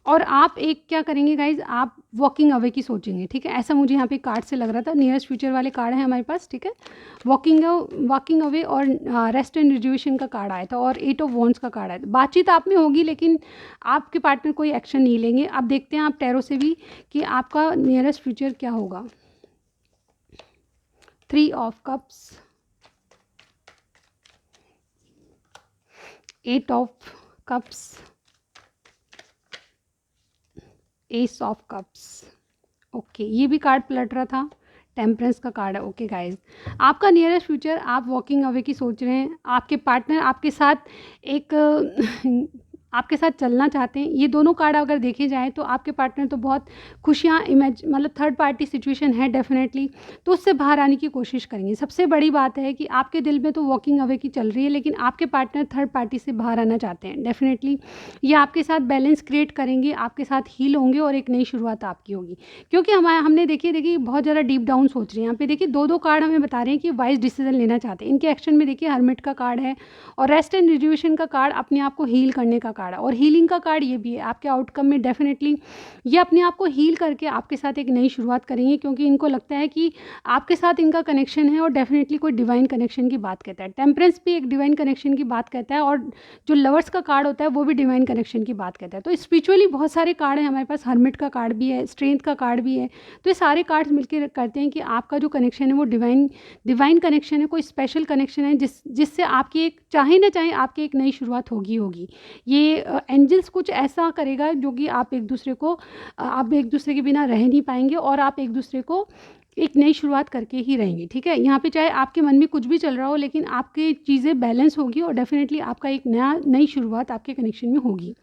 S1: और आप एक क्या करेंगे गाइज, आप वॉकिंग अवे की सोचेंगे, ठीक है। ऐसा मुझे यहाँ पे कार्ड से लग रहा था, नियरेस्ट फ्यूचर वाले कार्ड है हमारे पास, ठीक है। वॉकिंग अवे और रेस्ट एंड रिजर्वेशन का कार्ड आया था, और 8 ऑफ वॉन्ड्स का कार्ड आया था। बातचीत आप में होगी, लेकिन आपके पार्टनर कोई एक्शन नहीं लेंगे। अब देखते हैं आप टैरो से भी कि आपका नियरेस्ट फ्यूचर क्या होगा। 3 of cups, 8 of cups, S of cups. Okay, ये भी कार्ड पलट रहा था, टेम्परेंस का कार्ड है। ओके गाइज, आपका नियरेस्ट फ्यूचर, आप वॉकिंग अवे की सोच रहे हैं, आपके पार्टनर आपके साथ आपके साथ चलना चाहते हैं। ये दोनों कार्ड अगर देखे जाएँ तो आपके पार्टनर तो बहुत खुशियाँ मतलब थर्ड पार्टी सिचुएशन है डेफिनेटली, तो उससे बाहर आने की कोशिश करेंगे। सबसे बड़ी बात है कि आपके दिल में तो वॉकिंग अवे की चल रही है, लेकिन आपके पार्टनर थर्ड पार्टी से बाहर आना चाहते हैं। डेफिनेटली ये आपके साथ बैलेंस क्रिएट करेंगे, आपके साथ हील होंगे, और एक नई शुरुआत आपकी होगी। क्योंकि हमने देखिए बहुत ज़्यादा डीप डाउन सोच रहे हैं। यहाँ पे देखिए 2 कार्ड हमें बता रहे हैं कि वाइज डिसीजन लेना चाहते हैं। इनके एक्शन में देखिए हर्मिट का कार्ड है, और रेस्ट एंड रिजर्वेशन का कार्ड अपने आप को हील करने का कार्ड है, और हीलिंग का कार्ड ये भी है। आपके आउटकम में डेफिनेटली ये अपने आप को हील करके आपके साथ एक नई शुरुआत करेंगे, क्योंकि इनको लगता है कि आपके साथ इनका कनेक्शन है, और डेफिनेटली कोई डिवाइन कनेक्शन की बात कहता है। टेम्परेंस भी एक डिवाइन कनेक्शन की बात कहता है, और जो लवर्स का कार्ड होता है वो भी डिवाइन कनेक्शन की बात कहता है। तो स्पिरिचुअली बहुत सारे कार्ड हैं हमारे पास, हर्मिट का कार्ड भी है, स्ट्रेंथ का कार्ड भी है। तो ये सारे कार्ड्स मिलकर करते हैं कि आपका जो कनेक्शन है वो डिवाइन कनेक्शन है, कोई स्पेशल कनेक्शन है, जिससे आपकी एक चाहे ना चाहे आपकी एक नई शुरुआत होगी। ये एंजल्स कुछ ऐसा करेगा जो कि आप एक दूसरे के बिना रह नहीं पाएंगे, और आप एक दूसरे को एक नई शुरुआत करके ही रहेंगे, ठीक है। यहाँ पे चाहे आपके मन में कुछ भी चल रहा हो, लेकिन आपकी चीज़ें बैलेंस होगी, और डेफिनेटली आपका एक नई शुरुआत आपके कनेक्शन में होगी।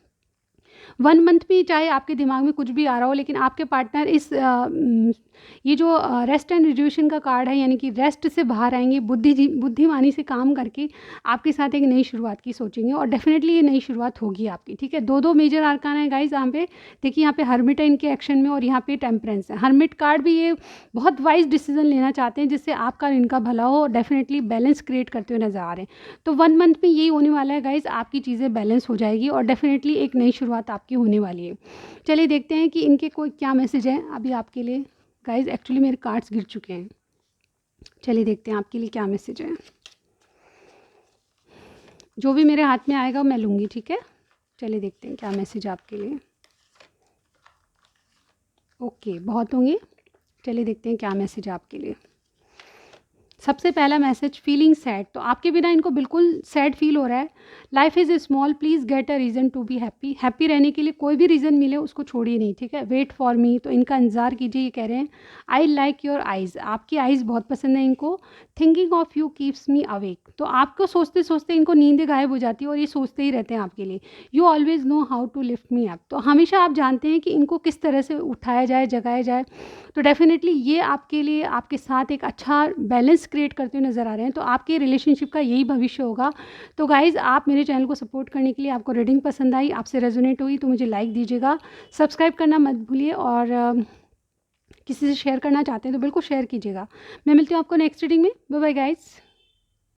S1: 1 मंथ भी चाहे आपके दिमाग में कुछ भी आ रहा हो, लेकिन आपके पार्टनर ये जो रेस्ट एंड रिजर्वेशन का कार्ड है, यानी कि रेस्ट से बाहर आएंगे, बुद्धिमानी से काम करके आपके साथ एक नई शुरुआत की सोचेंगे, और डेफिनेटली ये नई शुरुआत होगी आपकी, ठीक है। 2 मेजर आर्कान है गाइज यहाँ पे। देखिए यहाँ पे हर्मिट है इनके एक्शन में, और यहाँ पे टेम्परेंस है। हर्मिट कार्ड भी ये बहुत वाइज डिसीजन लेना चाहते हैं, जिससे आपका और इनका भला हो, और डेफिनेटली बैलेंस क्रिएट करते हुए नजर आ रहे हैं। तो 1 मंथ में यही होने वाला है गाइज, आपकी चीज़ें बैलेंस हो जाएगी, और डेफिनेटली एक नई शुरुआत आपकी होने वाली है। चलिए देखते हैं कि इनके कोई क्या मैसेज है अभी आपके लिए। गाइज एक्चुअली मेरे कार्ड्स गिर चुके हैं, चलिए देखते हैं आपके लिए क्या मैसेज है। जो भी मेरे हाथ में आएगा मैं लूँगी, ठीक है। चलिए देखते हैं क्या मैसेज आपके लिए। ओके, बहुत होंगे, चलिए देखते हैं क्या मैसेज आपके लिए। सबसे पहला मैसेज, फीलिंग सैड, तो आपके बिना इनको बिल्कुल सैड फील हो रहा है। Life is small, please get a reason to be happy, happy रहने के लिए कोई भी रीज़न मिले उसको छोड़िए नहीं, ठीक है। वेट फॉर मी, तो इनका इंतज़ार कीजिए, ये कह रहे हैं। आई लाइक योर आइज़, आपकी आइज़ बहुत पसंद है इनको। Thinking of you keeps me awake, तो आपको सोचते सोचते इनको नींद गायब हो जाती है और ये सोचते ही रहते हैं आपके लिए। You always know how to lift me up, तो हमेशा आप जानते हैं कि इनको किस तरह से उठाया जाए, जगाया जाए। तो डेफ़िनेटली ये आपके लिए, आपके साथ एक अच्छा बैलेंस क्रिएट करते हुए नज़र आ रहे हैं, तो आपके रिलेशनशिप का यही भविष्य होगा। तो गाइज़, आप मेरे चैनल को सपोर्ट करने के लिए, आपको रीडिंग पसंद आई, आपसे रेजोनेट हुई, तो मुझे लाइक दीजिएगा, सब्सक्राइब करना मत भूलिए, और किसी से शेयर करना चाहते हैं तो बिल्कुल शेयर कीजिएगा। मैं मिलती हूँ आपको नेक्स्ट रीडिंग में। Bye bye guys.